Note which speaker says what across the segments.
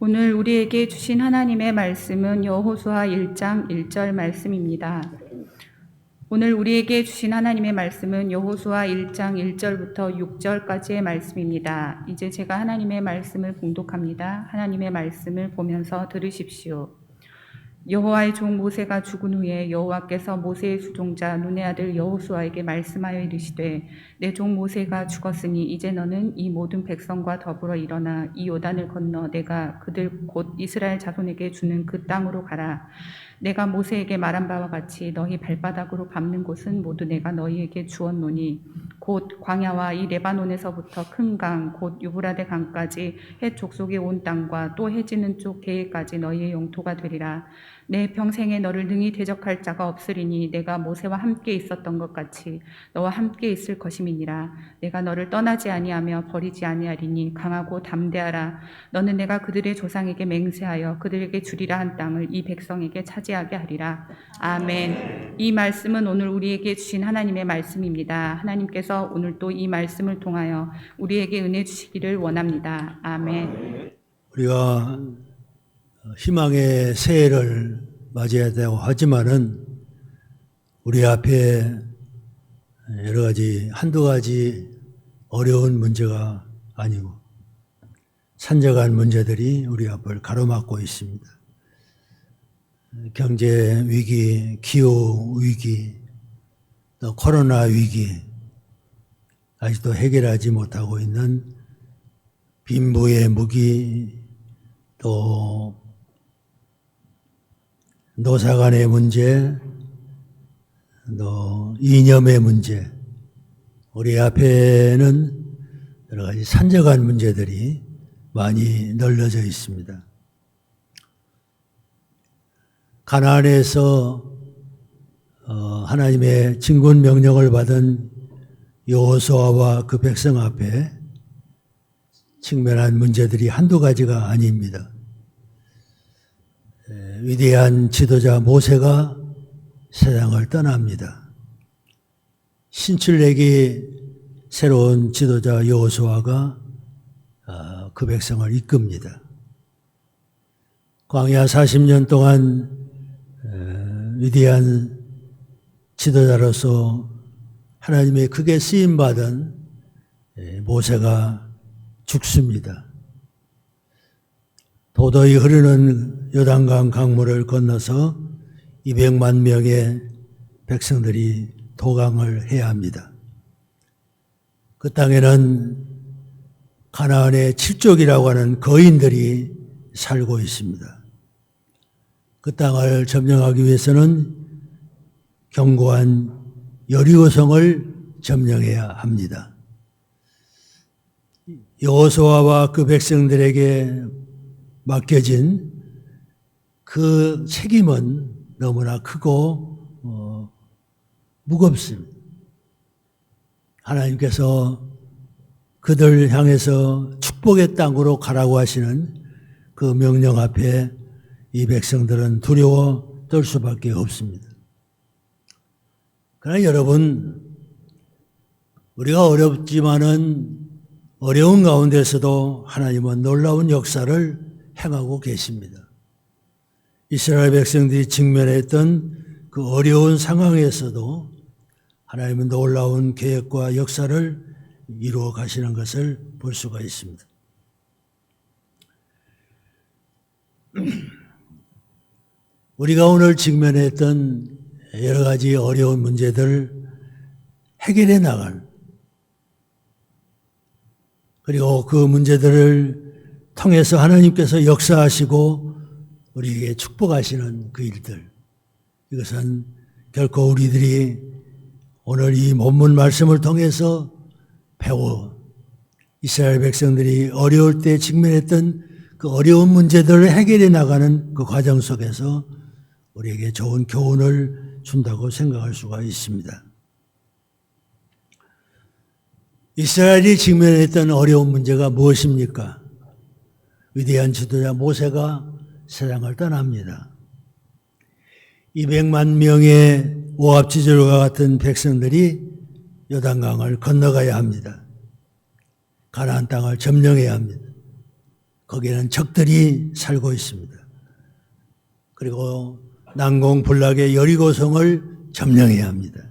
Speaker 1: 오늘 우리에게 주신 하나님의 말씀은 여호수아 1장 1절 말씀입니다. 오늘 우리에게 주신 하나님의 말씀은 여호수아 1장 1절부터 6절까지의 말씀입니다. 이제 제가 하나님의 말씀을 봉독합니다. 하나님의 말씀을 보면서 들으십시오. 여호와의 종 모세가 죽은 후에 여호와께서 모세의 수종자 눈의 아들 여호수아에게 말씀하여 이르시되 내 종 모세가 죽었으니 이제 너는 이 모든 백성과 더불어 일어나 이 요단을 건너 내가 그들 곧 이스라엘 자손에게 주는 그 땅으로 가라. 내가 모세에게 말한 바와 같이 너희 발바닥으로 밟는 곳은 모두 내가 너희에게 주었노니 곧 광야와 이 레바논에서부터 큰 강 곧 유브라데 강까지 헷 족속의 온 땅과 또 해지는 쪽 계획까지 너희의 영토가 되리라. 내 평생에 너를 능히 대적할 자가 없으리니 내가 모세와 함께 있었던 것 같이 너와 함께 있을 것임이니라. 내가 너를 떠나지 아니하며 버리지 아니하리니 강하고 담대하라. 너는 내가 그들의 조상에게 맹세하여 그들에게 주리라 한 땅을 이 백성에게 차지하게 하리라. 아멘. 이 말씀은 오늘 우리에게 주신 하나님의 말씀입니다. 하나님께서 오늘 또 이 말씀을 통하여 우리에게 은혜 주시기를 원합니다. 아멘.
Speaker 2: 우리가 희망의 새해를 맞이해야 되고 하지만은 우리 앞에 여러 가지 한두 가지 어려운 문제가 아니고 산적한 문제들이 우리 앞을 가로막고 있습니다. 경제 위기, 기후 위기, 또 코로나 위기, 아직도 해결하지 못하고 있는 빈부의 무기, 또 노사 간의 문제, 또 이념의 문제, 우리 앞에는 여러 가지 산적한 문제들이 많이 널려져 있습니다. 가나안에서 하나님의 진군 명령을 받은 여호수아와 그 백성 앞에 직면한 문제들이 한두 가지가 아닙니다. 위대한 지도자 모세가 세상을 떠납니다. 신출내기 새로운 지도자 여호수아가 그 백성을 이끕니다. 광야 40년 동안 위대한 지도자로서 하나님의 크게 쓰임받은 모세가 죽습니다. 도도히 흐르는 요단강 강물을 건너서 200만 명의 백성들이 도강을 해야 합니다. 그 땅에는 가나안의 칠족이라고 하는 거인들이 살고 있습니다. 그 땅을 점령하기 위해서는 견고한 여리고성을 점령해야 합니다. 여호수아와 그 백성들에게 맡겨진 그 책임은 너무나 크고 무겁습니다. 하나님께서 그들 향해서 축복의 땅으로 가라고 하시는 그 명령 앞에 이 백성들은 두려워 떨 수밖에 없습니다. 그러나 여러분, 우리가 어렵지만은 어려운 가운데서도 하나님은 놀라운 역사를 행하고 계십니다. 이스라엘 백성들이 직면했던 그 어려운 상황에서도 하나님은 놀라운 계획과 역사를 이루어 가시는 것을 볼 수가 있습니다. 우리가 오늘 직면했던 여러 가지 어려운 문제들을 해결해 나갈, 그리고 그 문제들을 통해서 하나님께서 역사하시고 우리에게 축복하시는 그 일들, 이것은 결코 우리들이 오늘 이 본문 말씀을 통해서 배워 이스라엘 백성들이 어려울 때 직면했던 그 어려운 문제들을 해결해 나가는 그 과정 속에서 우리에게 좋은 교훈을 준다고 생각할 수가 있습니다. 이스라엘이 직면했던 어려운 문제가 무엇입니까? 위대한 지도자 모세가 세상을 떠납니다. 200만 명의 모압지졸과 같은 백성들이 요단강을 건너가야 합니다. 가나안 땅을 점령해야 합니다. 거기에는 적들이 살고 있습니다. 그리고 난공불락의 여리고성을 점령해야 합니다.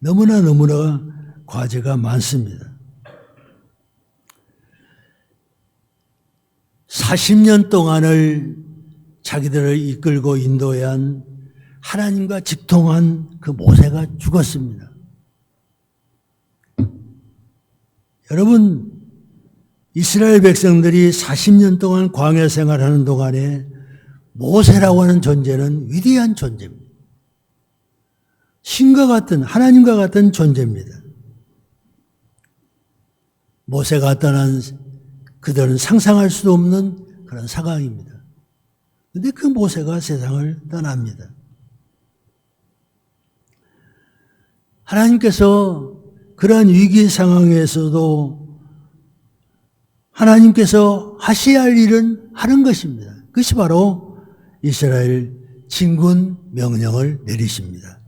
Speaker 2: 너무나 과제가 많습니다. 40년 동안을 자기들을 이끌고 인도해 한 하나님과 직통한 그 모세가 죽었습니다. 여러분, 이스라엘 백성들이 40년 동안 광야 생활하는 동안에 모세라고 하는 존재는 위대한 존재입니다. 신과 같은, 하나님과 같은 존재입니다. 모세가 떠난 그들은 상상할 수도 없는 그런 상황입니다. 그런데 그 모세가 세상을 떠납니다. 하나님께서 그러한 위기 상황에서도 하나님께서 하셔야 할 일은 하는 것입니다. 그것이 바로 이스라엘 진군 명령을 내리십니다.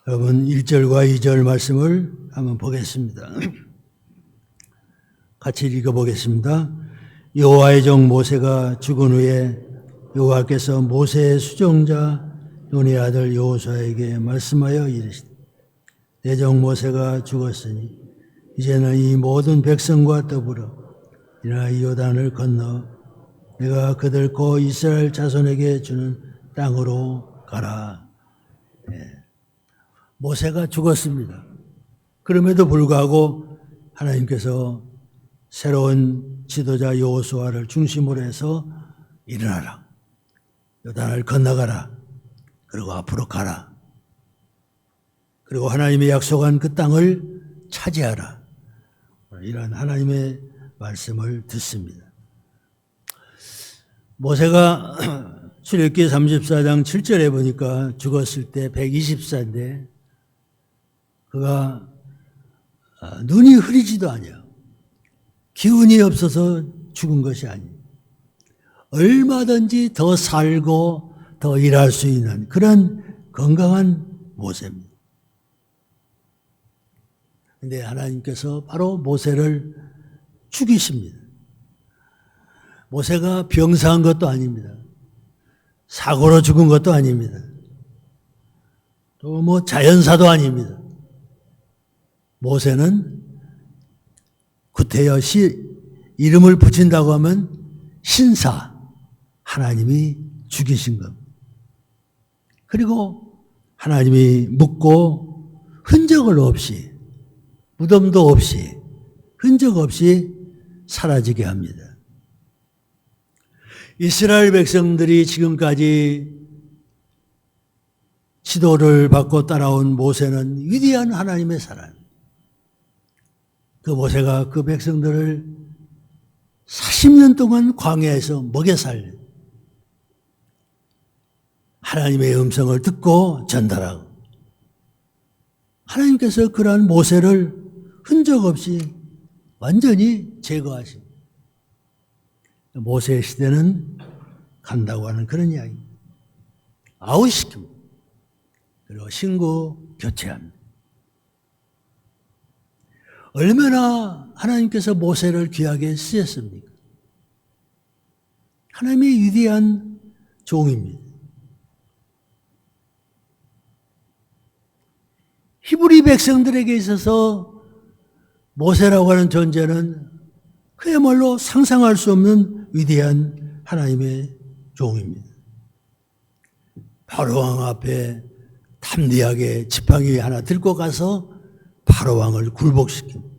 Speaker 2: 여러분 1절과 2절 말씀을 한번 보겠습니다. 같이 읽어보겠습니다. 여호와의 종 모세가 죽은 후에 여호와께서 모세의 수종자 눈의 아들 여호수아에게 말씀하여 이르시되 내 종 모세가 죽었으니 이제는 이 모든 백성과 더불어 이나 이 요단을 건너 내가 그들 고 이스라엘 자손에게 주는 땅으로 가라. 모세가 죽었습니다. 그럼에도 불구하고 하나님께서 새로운 지도자 여호수아를 중심으로 해서 일어나라. 요단을 건너가라. 그리고 앞으로 가라. 그리고 하나님의 약속한 그 땅을 차지하라. 이런 하나님의 말씀을 듣습니다. 모세가 출애굽기 34장 7절에 보니까 죽었을 때 120세인데 그가 눈이 흐리지도 않아요. 기운이 없어서 죽은 것이 아니에요. 얼마든지 더 살고 더 일할 수 있는 그런 건강한 모세입니다. 그런데 하나님께서 바로 모세를 죽이십니다. 모세가 병사한 것도 아닙니다. 사고로 죽은 것도 아닙니다. 또 뭐 자연사도 아닙니다. 모세는 구태여 이름을 붙인다고 하면 신사, 하나님이 죽이신 겁니다. 그리고 하나님이 묻고 흔적을 없이, 무덤도 없이, 흔적 없이 사라지게 합니다. 이스라엘 백성들이 지금까지 지도를 받고 따라온 모세는 위대한 하나님의 사람. 그 모세가 그 백성들을 40년 동안 광야에서 먹여 살려 하나님의 음성을 듣고 전달하고 하나님께서 그러한 모세를 흔적 없이 완전히 제거하십니다. 모세의 시대는 간다고 하는 그런 이야기입니다. 아웃시킵니다. 그리고 신구 교체합니다. 얼마나 하나님께서 모세를 귀하게 쓰셨습니까? 하나님의 위대한 종입니다. 히브리 백성들에게 있어서 모세라고 하는 존재는 그야말로 상상할 수 없는 위대한 하나님의 종입니다. 바로왕 앞에 담대하게 지팡이 하나 들고 가서 바로왕을 굴복시킵니다.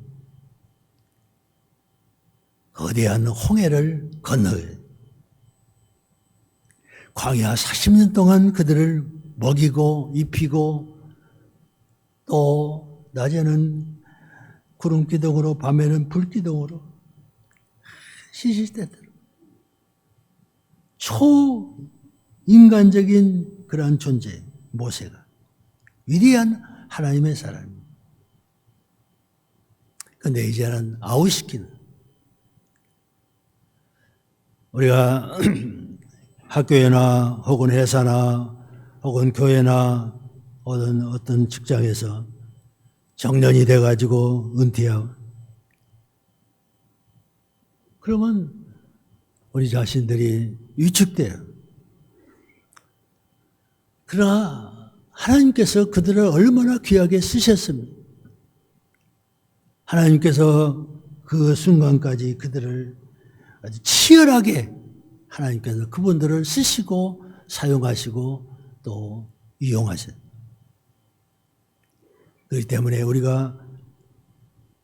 Speaker 2: 거대한 홍해를 건너요. 광야 40년 동안 그들을 먹이고 입히고 또 낮에는 구름기둥으로 밤에는 불기둥으로 시시때때로 초인간적인 그런 존재 모세가 위대한 하나님의 사람입니다. 그런데 이제는 아웃시키는 우리가 학교에나 혹은 회사나 혹은 교회나 어떤 직장에서 정년이 돼가지고 은퇴하고 그러면 우리 자신들이 위축돼요. 그러나 하나님께서 그들을 얼마나 귀하게 쓰셨습니까? 하나님께서 그 순간까지 그들을 아주 치열하게 하나님께서 그분들을 쓰시고 사용하시고 또 이용하셨어요. 그렇기 때문에 우리가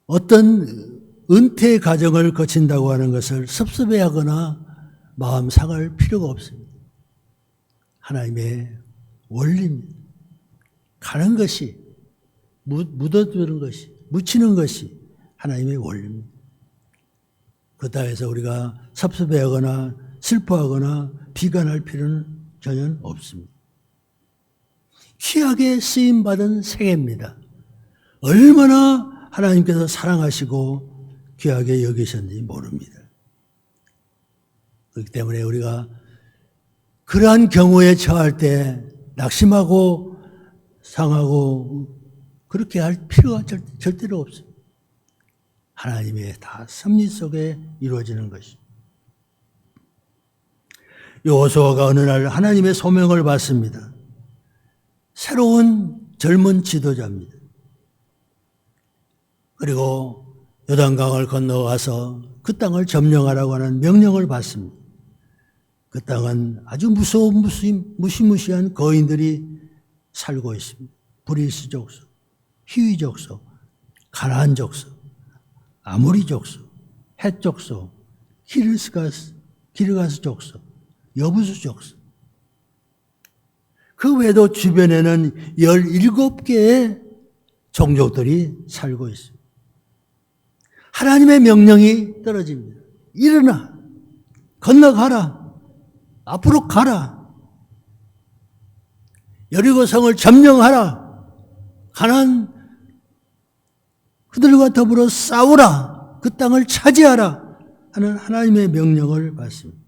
Speaker 2: 어떤 은퇴 과정을 거친다고 하는 것을 섭섭해하거나 마음 상할 필요가 없습니다. 하나님의 원리입니다. 가는 것이, 묻어두는 것이, 묻히는 것이 하나님의 원리입니다. 그렇다고 해서 우리가 섭섭해하거나 슬퍼하거나 비관할 필요는 전혀 없습니다. 귀하게 쓰임받은 생애입니다. 얼마나 하나님께서 사랑하시고 귀하게 여기셨는지 모릅니다. 그렇기 때문에 우리가 그러한 경우에 처할 때 낙심하고 상하고 그렇게 할 필요가 절대로 없습니다. 하나님의 다 섭리 속에 이루어지는 것입니다. 여호수아가 어느 날 하나님의 소명을 받습니다. 새로운 젊은 지도자입니다. 그리고 요단강을 건너가서 그 땅을 점령하라고 하는 명령을 받습니다. 그 땅은 아주 무시무시한 거인들이 살고 있습니다. 브리스 족속, 히위 족속, 가나안 족속, 아모리 족속, 헷 족속, 기르가스 족속, 여부수 족속. 그 외에도 주변에는 17개의 종족들이 살고 있습니다. 하나님의 명령이 떨어집니다. 일어나, 건너가라, 앞으로 가라, 여리고 성을 점령하라, 가나안 그들과 더불어 싸우라, 그 땅을 차지하라 하는 하나님의 명령을 받습니다.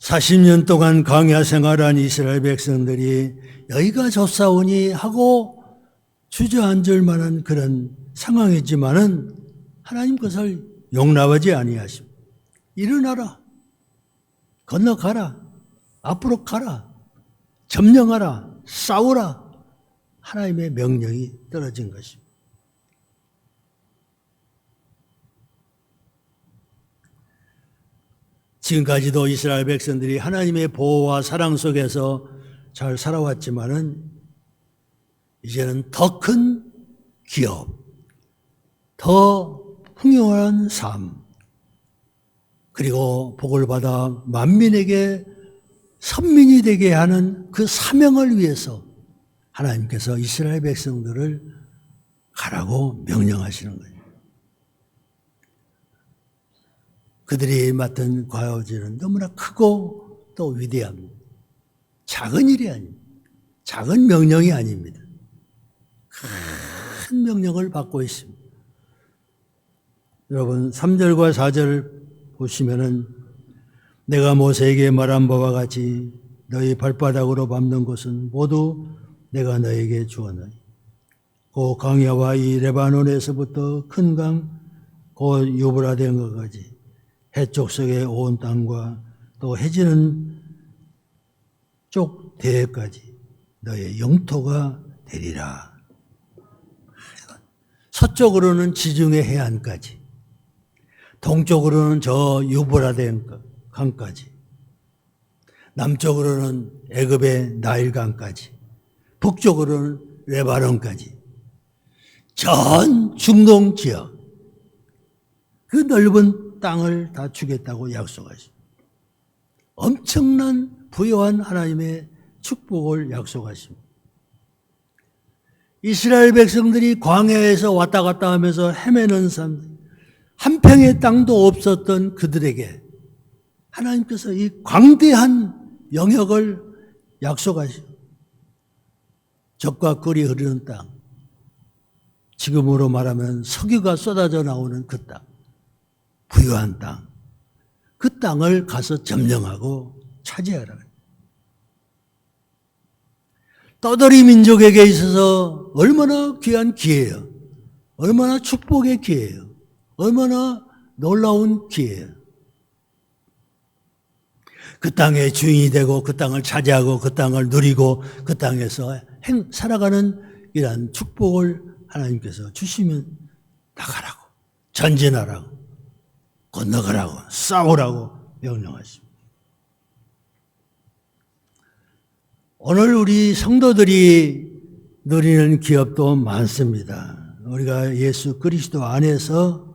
Speaker 2: 40년 동안 광야 생활한 이스라엘 백성들이 여기가 좋사오니 하고 주저앉을 만한 그런 상황이지만은 하나님 것을 용납하지 아니하십니다. 일어나라, 건너가라, 앞으로 가라, 점령하라, 싸우라 하나님의 명령이 떨어진 것입니다. 지금까지도 이스라엘 백성들이 하나님의 보호와 사랑 속에서 잘 살아왔지만은 이제는 더 큰 기업, 더 풍요한 삶, 그리고 복을 받아 만민에게 선민이 되게 하는 그 사명을 위해서 하나님께서 이스라엘 백성들을 가라고 명령하시는 거예요. 그들이 맡은 과오지는 너무나 크고 또 위대합니다. 작은 일이 아닙니다. 작은 명령이 아닙니다. 큰 명령을 받고 있습니다. 여러분 3절과 4절 보시면은 내가 모세에게 말한 바와 같이 너희 발바닥으로 밟는 곳은 모두 내가 너에게 주었노니 그 광야와 이 레바논에서부터 큰 강 곧 유브라데강까지 해족속의 온 땅과 또 해지는 쪽 대해까지 너의 영토가 되리라. 서쪽으로는 지중해 해안까지, 동쪽으로는 저 유브라데 강까지, 남쪽으로는 애굽의 나일강까지, 북쪽으로는 레바논까지, 전 중동 지역 그 넓은 땅을 다 주겠다고 약속하십니다. 엄청난 부유한 하나님의 축복을 약속하십니다. 이스라엘 백성들이 광야에서 왔다 갔다 하면서 헤매는 삶, 한 평의 땅도 없었던 그들에게 하나님께서 이 광대한 영역을 약속하시고 젖과 꿀이 흐르는 땅, 지금으로 말하면 석유가 쏟아져 나오는 그 땅, 부유한 땅, 그 땅을 가서 점령하고 차지하라. 떠돌이 민족에게 있어서 얼마나 귀한 기회예요. 얼마나 축복의 기회예요. 얼마나 놀라운 기회예요. 그 땅의 주인이 되고 그 땅을 차지하고 그 땅을 누리고 그 땅에서 살아가는 이러한 축복을 하나님께서 주시면 나가라고, 전진하라고, 건너가라고, 싸우라고 명령하십니다. 오늘 우리 성도들이 누리는 기업도 많습니다. 우리가 예수 그리스도 안에서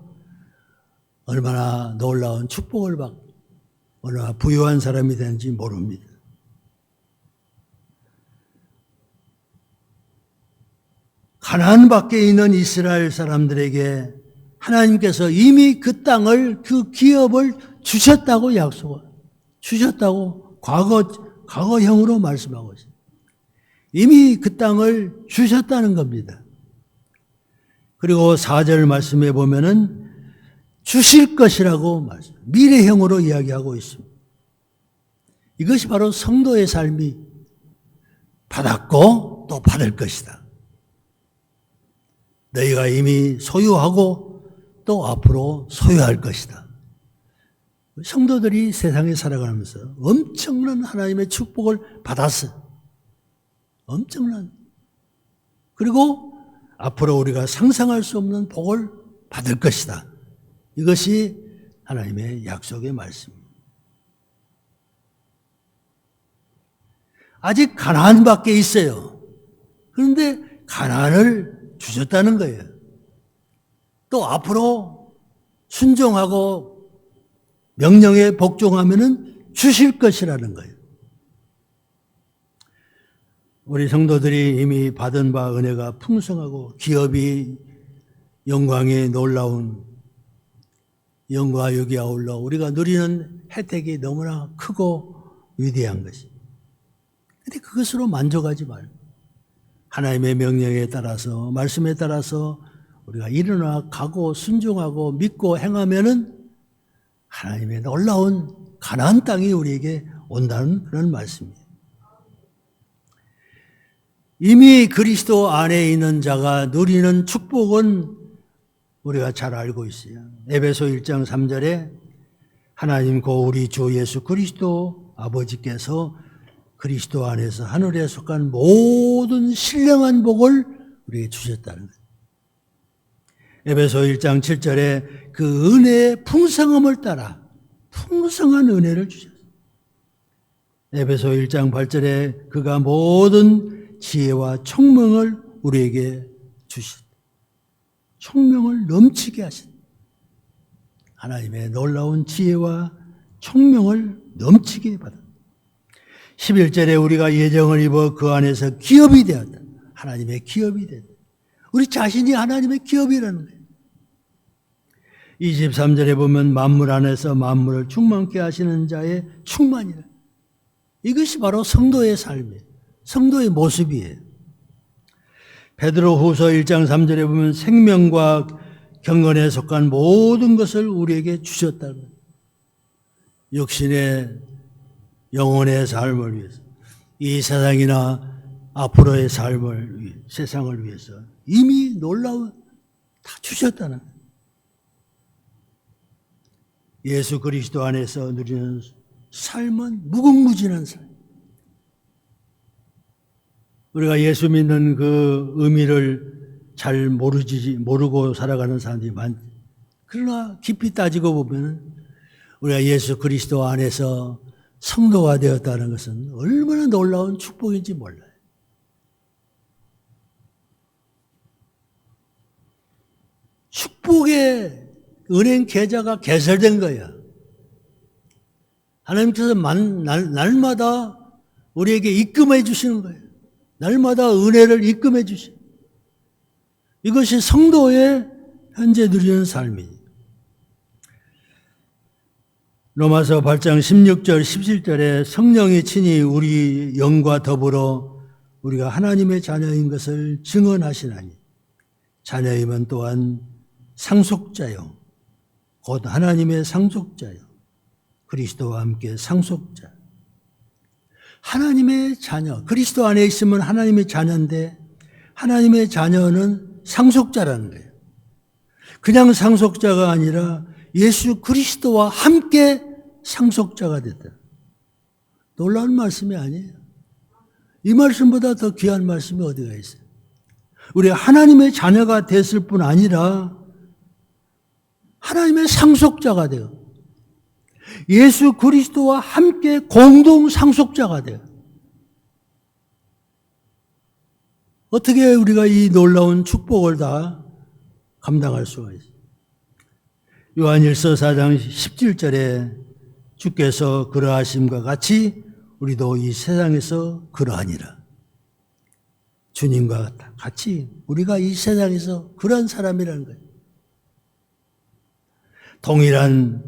Speaker 2: 얼마나 놀라운 축복을 받고 얼마나 부유한 사람이 되는지 모릅니다. 가나안 밖에 있는 이스라엘 사람들에게 하나님께서 이미 그 땅을, 그 기업을 주셨다고 주셨다고 과거형으로 말씀하고 있습니다. 이미 그 땅을 주셨다는 겁니다. 그리고 4절 말씀에 보면은 주실 것이라고 미래형으로 이야기하고 있습니다. 이것이 바로 성도의 삶이 받았고 또 받을 것이다. 너희가 이미 소유하고 또 앞으로 소유할 것이다. 성도들이 세상에 살아가면서 엄청난 하나님의 축복을 받았어요. 엄청난. 그리고 앞으로 우리가 상상할 수 없는 복을 받을 것이다. 이것이 하나님의 약속의 말씀입니다. 아직 가나안 밖에 있어요. 그런데 가나안을 주셨다는 거예요. 또 앞으로 순종하고 명령에 복종하면은 주실 것이라는 거예요. 우리 성도들이 이미 받은 바 은혜가 풍성하고 기업이 영광의 놀라운 영과 육이 아울러 우리가 누리는 혜택이 너무나 크고 위대한 것입니다. 그런데 그것으로 만족하지 말고 하나님의 명령에 따라서 말씀에 따라서 우리가 일어나 가고 순종하고 믿고 행하면은 하나님의 놀라운 가나안 땅이 우리에게 온다는 그런 말씀이에요. 이미 그리스도 안에 있는 자가 누리는 축복은 우리가 잘 알고 있어요. 에베소 1장 3절에 하나님 고 우리 주 예수 그리스도 아버지께서 그리스도 안에서 하늘에 속한 모든 신령한 복을 우리에게 주셨다는 거예요. 에베소 1장 7절에 그 은혜의 풍성함을 따라 풍성한 은혜를 주셨어요. 에베소 1장 8절에 그가 모든 지혜와 총명을 우리에게 주셨다. 총명을 넘치게 하신 하나님의 놀라운 지혜와 총명을 넘치게 받았다. 11절에 우리가 예정을 입어 그 안에서 기업이 되었다. 하나님의 기업이 되었다. 우리 자신이 하나님의 기업이라는 거예요. 23절에 보면 만물 안에서 만물을 충만케 하시는 자의 충만이라. 이것이 바로 성도의 삶이에요. 성도의 모습이에요. 베드로후서 1장 3절에 보면 생명과 경건에 속한 모든 것을 우리에게 주셨다는 거예요. 육신의 영혼의 삶을 위해서 이 세상이나 앞으로의 삶을 위해 세상을 위해서 이미 놀라운 다 주셨다는 거예요. 예수 그리스도 안에서 누리는 삶은 무궁무진한 삶. 우리가 예수 믿는 그 의미를 잘 모르고 살아가는 사람들이 많지. 그러나 깊이 따지고 보면 우리가 예수 그리스도 안에서 성도가 되었다는 것은 얼마나 놀라운 축복인지 몰라요. 축복의 은행 계좌가 개설된 거야. 하나님께서 날마다 우리에게 입금해 주시는 거예요. 날마다 은혜를 입금해 주시는 거예요. 이것이 성도의 현재 누리는 삶이에요. 로마서 8장 16절 17절에 성령이 친히 우리 영과 더불어 우리가 하나님의 자녀인 것을 증언하시나니 자녀임은 또한 상속자요 곧 하나님의 상속자요 그리스도와 함께 상속자. 하나님의 자녀, 그리스도 안에 있으면 하나님의 자녀인데 하나님의 자녀는 상속자라는 거예요. 그냥 상속자가 아니라 예수 그리스도와 함께 상속자가 됐다. 놀라운 말씀이 아니에요. 이 말씀보다 더 귀한 말씀이 어디가 있어요? 우리 하나님의 자녀가 됐을 뿐 아니라 하나님의 상속자가 돼요. 예수 그리스도와 함께 공동 상속자가 돼요. 어떻게 우리가 이 놀라운 축복을 다 감당할 수가 있어요? 요한일서 4장 17절에 주께서 그러하심과 같이 우리도 이 세상에서 그러하니라. 주님과 같이 우리가 이 세상에서 그런 사람이라는 거예요. 동일한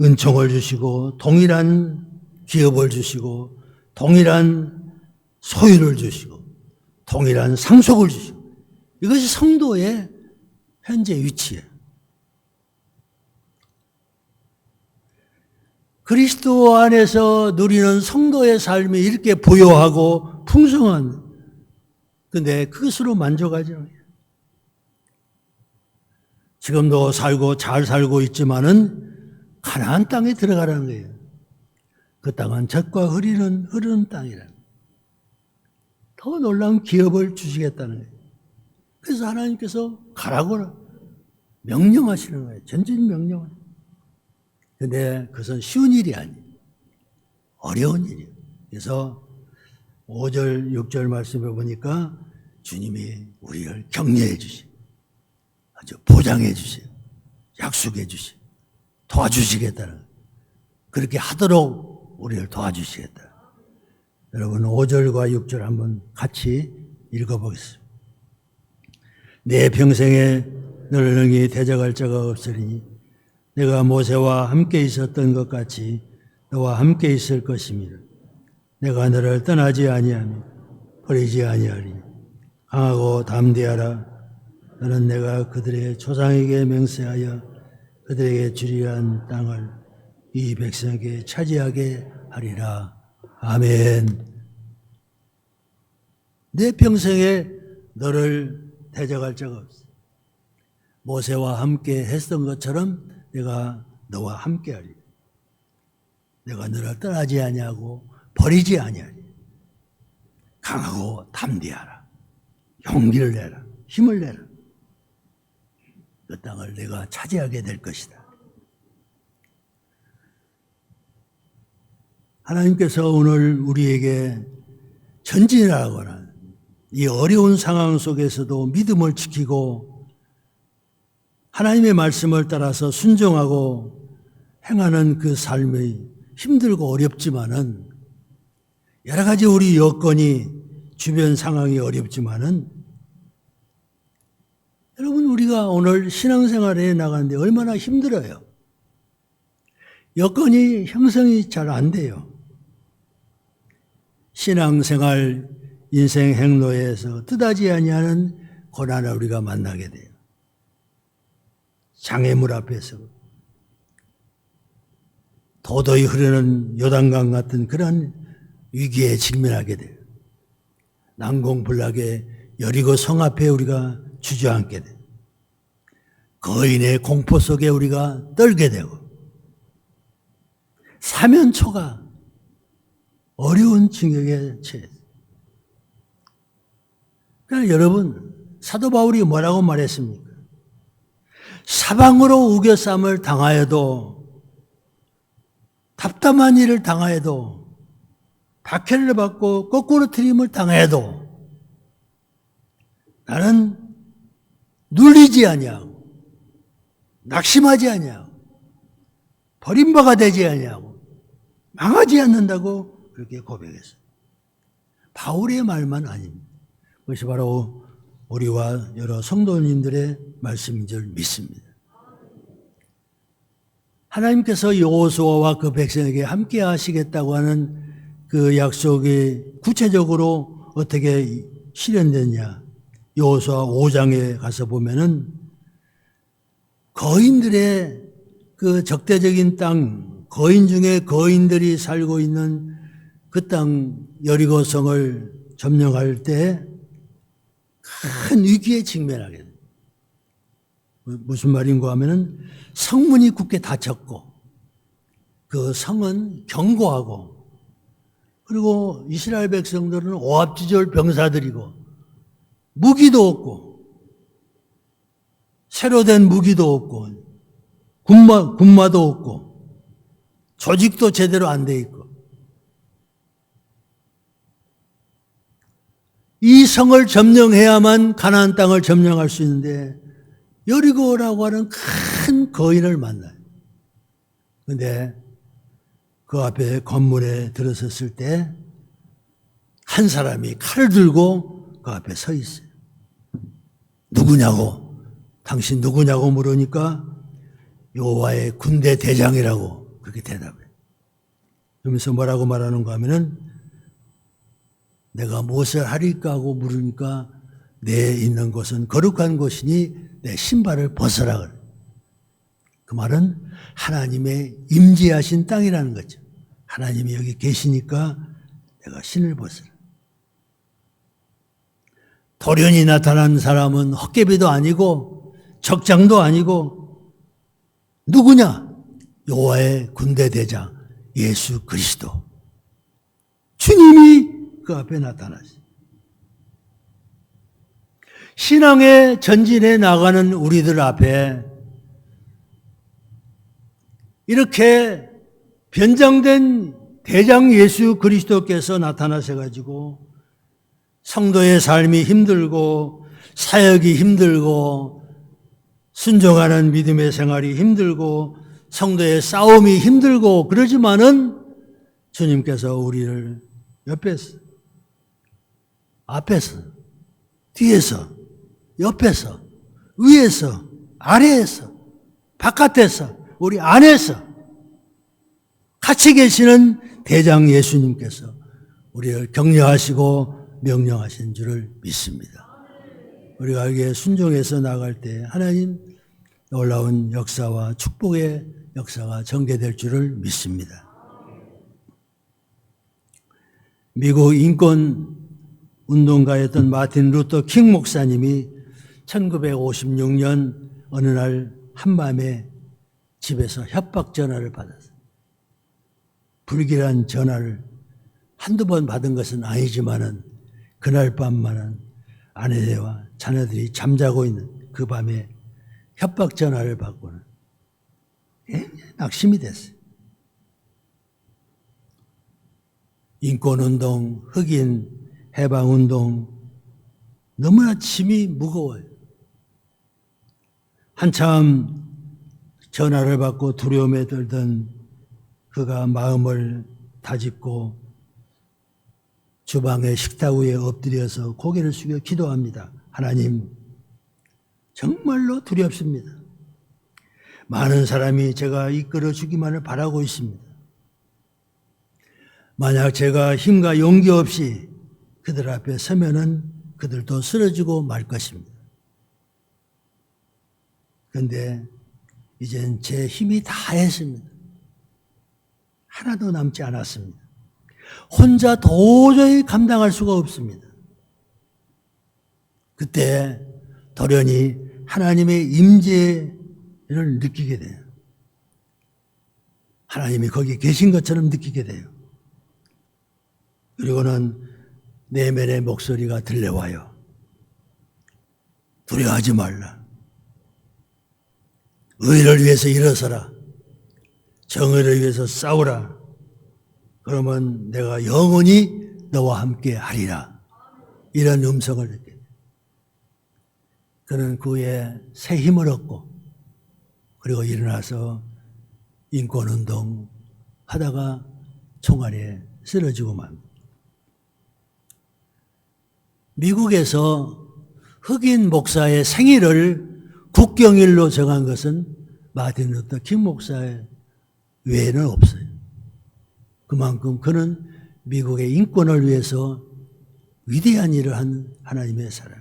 Speaker 2: 은총을 주시고 동일한 기업을 주시고 동일한 소유를 주시고 동일한 상속을 주시고 이것이 성도의 현재 위치예요. 그리스도 안에서 누리는 성도의 삶이 이렇게 부요하고 풍성한, 근데 그것으로 만족하지 않아요. 지금도 살고 잘 살고 있지만은 가나안 땅에 들어가라는 거예요. 그 땅은 젖과 흐르는 땅이라는 거예요. 더 놀라운 기업을 주시겠다는 거예요. 그래서 하나님께서 가라고 명령하시는 거예요. 전진 명령을. 근데 그것은 쉬운 일이 아니에요. 어려운 일이에요. 그래서 5절, 6절 말씀해 보니까 주님이 우리를 격려해 주시고 아주 보장해 주세요. 약속해 주세요. 도와주시겠다는 거예요. 그렇게 하도록 우리를 도와주시겠다. 여러분 5절과 6절 한번 같이 읽어보겠습니다. 내 평생에 너를 능히 대적할 자가 없으리니 내가 모세와 함께 있었던 것 같이 너와 함께 있을 것입니다. 내가 너를 떠나지 아니하며 버리지 아니하리니 강하고 담대하라. 너는 내가 그들의 조상에게 맹세하여 그들에게 주리라 한 땅을 이 백성에게 차지하게 하리라. 아멘. 내 평생에 너를 대적할 자가 없어. 모세와 함께 했던 것처럼 내가 너와 함께 하리. 내가 너를 떠나지 아니하고 버리지 아니하리. 강하고 담대하라. 용기를 내라. 힘을 내라. 그 땅을 내가 차지하게 될 것이다. 하나님께서 오늘 우리에게 전진하거나 이 어려운 상황 속에서도 믿음을 지키고 하나님의 말씀을 따라서 순종하고 행하는 그 삶이 힘들고 어렵지만은 여러 가지 우리 여건이 주변 상황이 어렵지만은 여러분 우리가 오늘 신앙생활에 나가는데 얼마나 힘들어요. 여건이 형성이 잘 안 돼요. 신앙생활 인생 행로에서 뜻하지 아니하는 고난을 우리가 만나게 돼요. 장애물 앞에서 도도히 흐르는 요단강 같은 그런 위기에 직면하게 돼요. 난공불락의 여리고 성 앞에 우리가 주저앉게 돼요. 거인의 공포 속에 우리가 떨게 되고 사면초가 어려운 징역에 처해요. 그러니까 여러분 사도 바울이 뭐라고 말했습니까? 사방으로 우겨쌈을 당하여도 답답한 일을 당하여도 박해를 받고 거꾸로 트림을 당해도 나는 눌리지 아니하고 낙심하지 아니하고 버림바가 되지 아니하고 망하지 않는다고 그렇게 고백했어요. 바울의 말만 아닙니다. 그것이 바로 우리와 여러 성도님들의 말씀인 줄 믿습니다. 하나님께서 여호수아와 그 백성에게 함께 하시겠다고 하는 그 약속이 구체적으로 어떻게 실현됐냐? 여호수아 5장에 가서 보면은 거인들의 그 적대적인 땅, 거인 중에 거인들이 살고 있는 그 땅 여리고성을 점령할 때 큰 위기에 직면하게 됩니다. 무슨 말인가 하면은 성문이 굳게 닫혔고 그 성은 견고하고 그리고 이스라엘 백성들은 오합지졸 병사들이고 무기도 없고 새로 된 무기도 없고 군마도 없고 조직도 제대로 안 돼 있고 이 성을 점령해야만 가나안 땅을 점령할 수 있는데 여리고라고 하는 큰 거인을 만나요. 그런데 그 앞에 건물에 들어섰을 때 한 사람이 칼을 들고 그 앞에 서 있어요. 누구냐고, 당신 누구냐고 물으니까 여호와의 군대 대장이라고 그렇게 대답해요. 그러면서 뭐라고 말하는가 하면은 내가 무엇을 하리까 하고 물으니까 내 있는 곳은 거룩한 곳이니 내 신발을 벗어라 그래. 그 말은 하나님의 임재하신 땅이라는 거죠. 하나님이 여기 계시니까 내가 신을 벗어라. 돌연히 나타난 사람은 헛개비도 아니고 적장도 아니고 누구냐? 여호와의 군대 대장 예수 그리스도. 주님이 그 앞에 나타나시. 신앙의 전진에 나가는 우리들 앞에 이렇게 변장된 대장 예수 그리스도께서 나타나셔가지고 성도의 삶이 힘들고 사역이 힘들고 순종하는 믿음의 생활이 힘들고 성도의 싸움이 힘들고 그러지만은 주님께서 우리를 옆에서 앞에서 뒤에서 옆에서 위에서 아래에서 바깥에서 우리 안에서 같이 계시는 대장 예수님께서 우리를 격려하시고 명령하신 줄을 믿습니다. 우리가 여기에 순종해서 나갈 때 하나님 놀라운 역사와 축복의 역사가 전개될 줄을 믿습니다. 미국 인권 운동가였던 마틴 루터 킹 목사님이 1956년 어느 날 한밤에 집에서 협박 전화를 받았어요. 불길한 전화를 한두 번 받은 것은 아니지만은 그날 밤만은 아내와 자녀들이 잠자고 있는 그 밤에 협박 전화를 받고는 낙심이 됐어요. 인권운동, 흑인, 해방운동 너무나 짐이 무거워요. 한참 전화를 받고 두려움에 들던 그가 마음을 다짓고 주방의 식탁 위에 엎드려서 고개를 숙여 기도합니다. 하나님, 정말로 두렵습니다. 많은 사람이 제가 이끌어 주기만을 바라고 있습니다. 만약 제가 힘과 용기 없이 그들 앞에 서면은 그들도 쓰러지고 말 것입니다. 그런데 이젠 제 힘이 다했습니다. 하나도 남지 않았습니다. 혼자 도저히 감당할 수가 없습니다. 그때 돌연히 하나님의 임재를 느끼게 돼요. 하나님이 거기 계신 것처럼 느끼게 돼요. 그리고는 내면의 목소리가 들려와요. 두려워하지 말라. 의를 위해서 일어서라. 정의를 위해서 싸우라. 그러면 내가 영원히 너와 함께 하리라. 이런 음성을 듣게 돼요. 그는 그 후에 새 힘을 얻고 그리고 일어나서 인권운동 하다가 총알에 쓰러지고 맙니다. 미국에서 흑인 목사의 생일을 국경일로 정한 것은 마틴 루터 킹 목사의 외에는 없어요. 그만큼 그는 미국의 인권을 위해서 위대한 일을 한 하나님의 사람.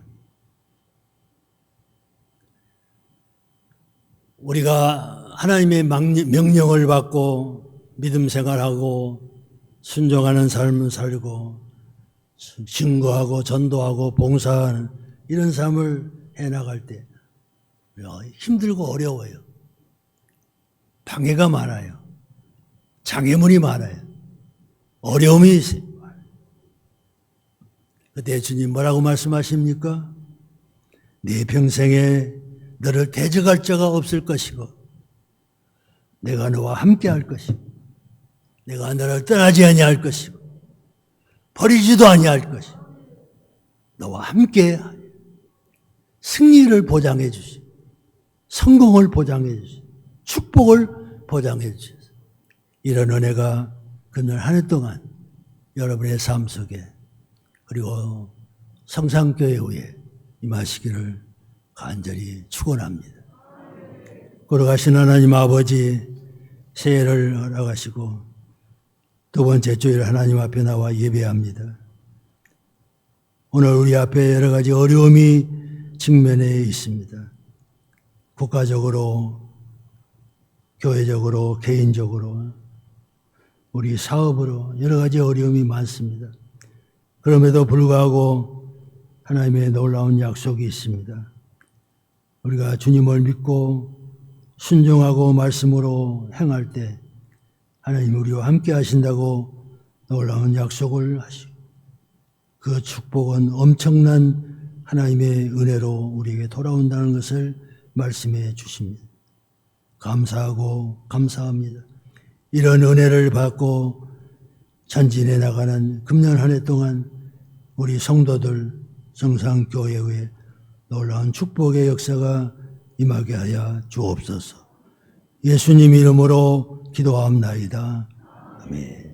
Speaker 2: 우리가 하나님의 명령을 받고 믿음 생활하고 순종하는 삶을 살고 증거하고 전도하고 봉사하는 이런 삶을 해나갈 때 힘들고 어려워요. 방해가 많아요. 장애물이 많아요. 어려움이 있어요. 그때 주님 뭐라고 말씀하십니까? 네 평생에 너를 대적할 자가 없을 것이고 내가 너와 함께 할 것이고 내가 너를 떠나지 아니할 것이고 버리지도 아니할 것이고 너와 함께 승리를 보장해 주시고 성공을 보장해 주시고 축복을 보장해 주시고 이런 은혜가 그날 한 해 동안 여러분의 삶 속에 그리고 성상교회 임하시기를 간절히 축원합니다. 걸어가신 하나님 아버지 새해를 허락하시고 두 번째 주일 하나님 앞에 나와 예배합니다. 오늘 우리 앞에 여러 가지 어려움이 직면해 있습니다. 국가적으로, 교회적으로, 개인적으로, 우리 사업으로 여러 가지 어려움이 많습니다. 그럼에도 불구하고 하나님의 놀라운 약속이 있습니다. 우리가 주님을 믿고 순종하고 말씀으로 행할 때 하나님 우리와 함께 하신다고 놀라운 약속을 하시고 그 축복은 엄청난 하나님의 은혜로 우리에게 돌아온다는 것을 말씀해 주십니다. 감사하고 감사합니다. 이런 은혜를 받고 전진해 나가는 금년 한 해 동안 우리 성도들 성상교회의 놀라운 축복의 역사가 임하게 하여 주옵소서. 예수님 이름으로 기도합나이다. 아멘.